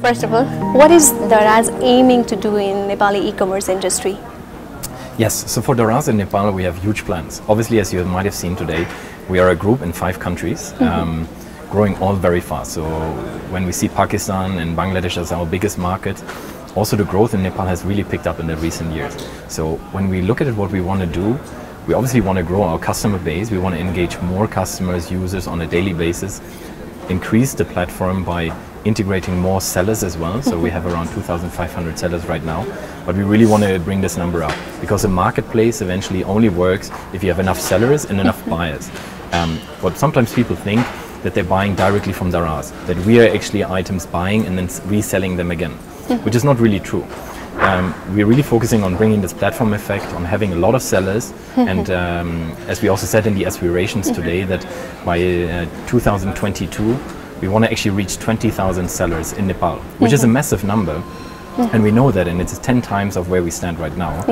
First of all, what is Daraz aiming to do in Nepali e-commerce industry? Yes, so for Daraz in Nepal we have huge plans. Obviously, as you might have seen today, we are a group in 5 countries, growing all very fast. So when we see Pakistan and Bangladesh as our biggest market, also the growth in Nepal has really picked up in the recent years. So when we look at it, what we want to do, we obviously want to grow our customer base. We want to engage more customers, users on a daily basis, increase the platform by integrating more sellers as well. So we have around 2,500 sellers right now, but we really want to bring this number up because a marketplace eventually only works if you have enough sellers and enough buyers. What sometimes people think that they're buying directly from Daraz, that we are actually items buying and then reselling them again, which is not really true. We're really focusing on bringing this platform effect, on having a lot of sellers, and as we also said in the aspirations today, that by 2022 we want to actually reach 20,000 sellers in Nepal, which is a massive number, and we know that, and it's 10 times of where we stand right now.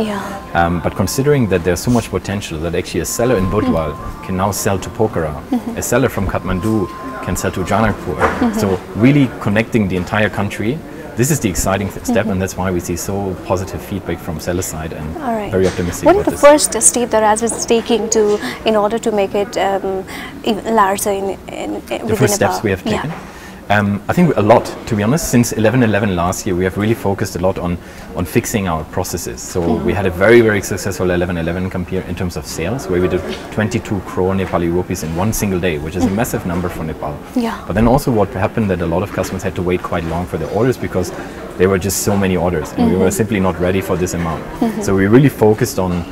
But considering that there's so much potential, that actually a seller in Budwal can now sell to Pokhara, a seller from Kathmandu can sell to Janakpur, so really connecting the entire country. This is the exciting step, and that's why we see so positive feedback from seller side, and very optimistic What about is the first step Daraz is taking in order to make it even larger within the first steps we have taken? I think a lot, to be honest. Since 11/11 last year, we have really focused a lot on fixing our processes. So we had a very, very successful 11/11 campaign in terms of sales, where we did 22 crore Nepali rupees in one single day, which is a massive number for Nepal. But then also what happened that a lot of customers had to wait quite long for their orders because there were just so many orders, and we were simply not ready for this amount. So we really focused on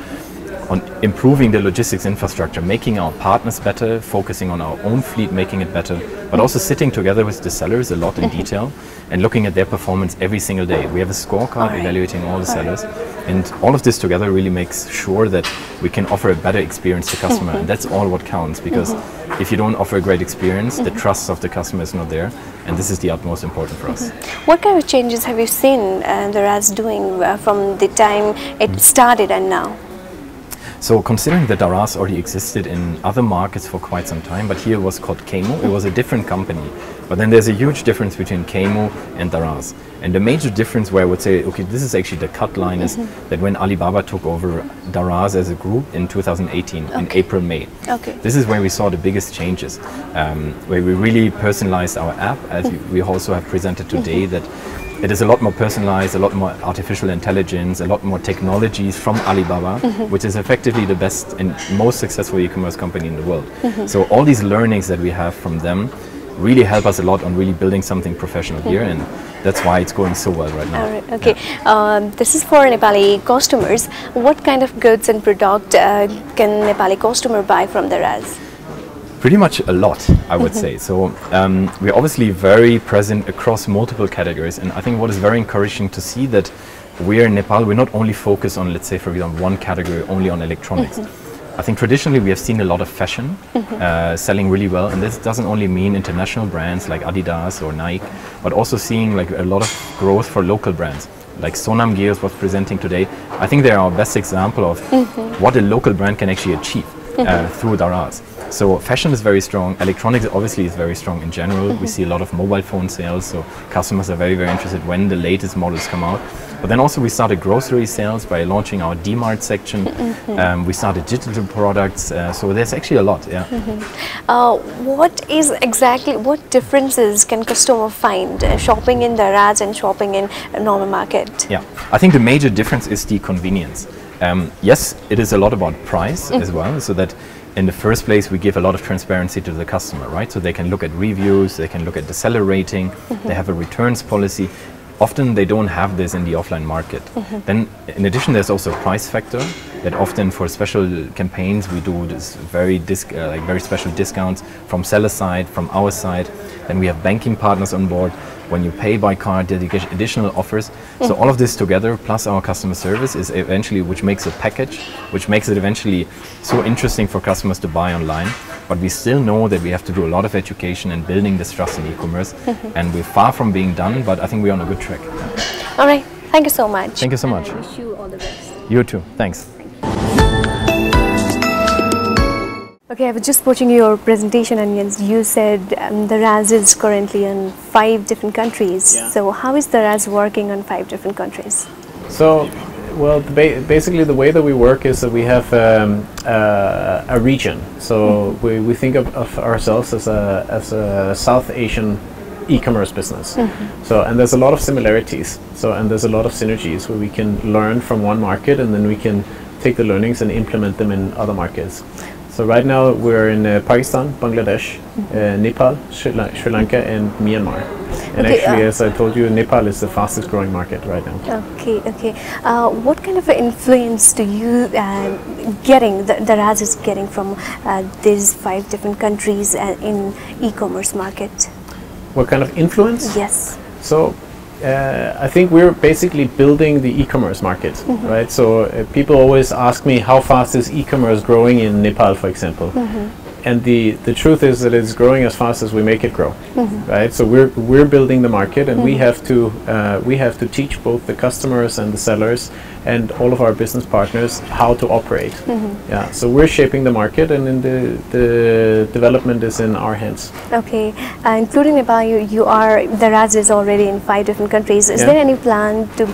improving the logistics infrastructure, making our partners better, focusing on our own fleet, making it better, but also sitting together with the sellers a lot in detail and looking at their performance every single day. We have a scorecard evaluating all the sellers, and all of this together really makes sure that we can offer a better experience to customer, and that's all what counts, because if you don't offer a great experience, the trust of the customer is not there, and this is the utmost important for us. What kind of changes have you seen Daraz doing from the time it started and now? So considering that Daraz already existed in other markets for quite some time, but here it was called Kemo, it was a different company. But then there's a huge difference between Kemo and Daraz. And the major difference where I would say, okay, this is actually the cut line, is that when Alibaba took over Daraz as a group in 2018, in April, May. This is where we saw the biggest changes, where we really personalized our app, as we also have presented today, that it is a lot more personalized, a lot more artificial intelligence, a lot more technologies from Alibaba, which is effectively the best and most successful e-commerce company in the world. So all these learnings that we have from them really help us a lot on really building something professional here, and that's why it's going so well right now. This is for Nepali customers. What kind of goods and product can Nepali customer buy from Daraz? Pretty much a lot, I would say. So we're obviously very present across multiple categories, and I think what is very encouraging to see that we're in Nepal, we're not only focused on, let's say, for example, one category, only on electronics. I think traditionally we have seen a lot of fashion selling really well, and this doesn't only mean international brands like Adidas or Nike, but also seeing like a lot of growth for local brands. Like Sonam Gears was presenting today. I think they're our best example of what a local brand can actually achieve through Daraz. So fashion is very strong, electronics obviously is very strong in general. We see a lot of mobile phone sales, so customers are very, very interested when the latest models come out. But then also we started grocery sales by launching our D-Mart section. We started digital products, so there's actually a lot. What differences can customer find shopping in Daraz and shopping in a normal market? I think the major difference is the convenience. Yes, it is a lot about price as well, so that in the first place we give a lot of transparency to the customer, right? So they can look at reviews, they can look at the seller rating, they have a returns policy. Often they don't have this in the offline market. Then in addition there's also a price factor, that often for special campaigns we do this very special discounts from seller side, from our side. Then we have banking partners on board. When you pay by card, they get additional offers. So all of this together, plus our customer service, is eventually which makes a package, which makes it eventually so interesting for customers to buy online. But we still know that we have to do a lot of education and building this trust in e-commerce, and we're far from being done, but I think we're on a good track. All right, thank you so much. Thank you so much. I wish you all the best. You too, thanks. Okay, I was just watching your presentation and you said the RAS is currently in 5 different countries. Yeah. So how is the RAS working on 5 different countries? So, well, basically the way that we work is that we have a region. So we think of ourselves as a South Asian e-commerce business. So, and there's a lot of similarities. So, and there's a lot of synergies where we can learn from one market and then we can take the learnings and implement them in other markets. So right now we're in Pakistan, Bangladesh, Nepal, Sri Lanka and Myanmar. And Okay, actually, as I told you, Nepal is the fastest growing market right now. Okay, okay. What kind of influence do you the RAS is getting from these 5 different countries in e-commerce market? What kind of influence? Yes. So I think we're basically building the e-commerce market, right? So people always ask me how fast is e-commerce growing in Nepal, for example. And the truth is that it's growing as fast as we make it grow, right? So we're building the market, and we have to teach both the customers and the sellers and all of our business partners how to operate. Yeah. So we're shaping the market, and then the development is in our hands. Okay, including Nepal, the RAS is already in 5 different countries. Is there any plan to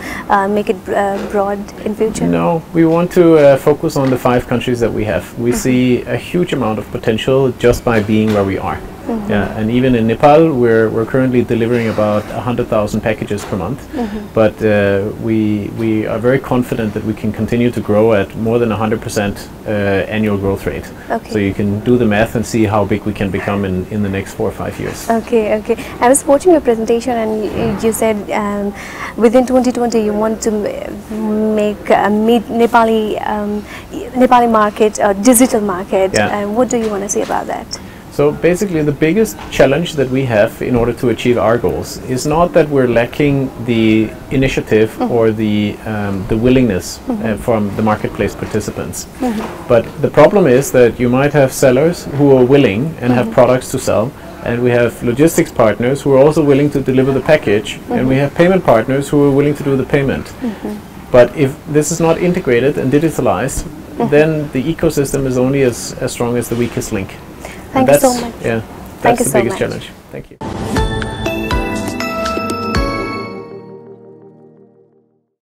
make it broad in future? No, we want to focus on the 5 countries that we have. We see a huge amount of potential just by being where we are. Yeah, and even in Nepal, we're currently delivering about 100,000 packages per month. But we are very confident that we can continue to grow at more than 100% annual growth rate. Okay. So you can do the math and see how big we can become in the next 4 or 5 years. Okay, okay. I was watching your presentation and you said within 2020 you want to make Nepali market a digital market. Yeah. What do you want to say about that? So basically the biggest challenge that we have in order to achieve our goals is not that we're lacking the initiative or the willingness from the marketplace participants. But the problem is that you might have sellers who are willing and have products to sell, and we have logistics partners who are also willing to deliver the package, and we have payment partners who are willing to do the payment. But if this is not integrated and digitalized, then the ecosystem is only as strong as the weakest link. Thank you so much. Yeah, Thank that's you the so biggest much. challenge. Thank you.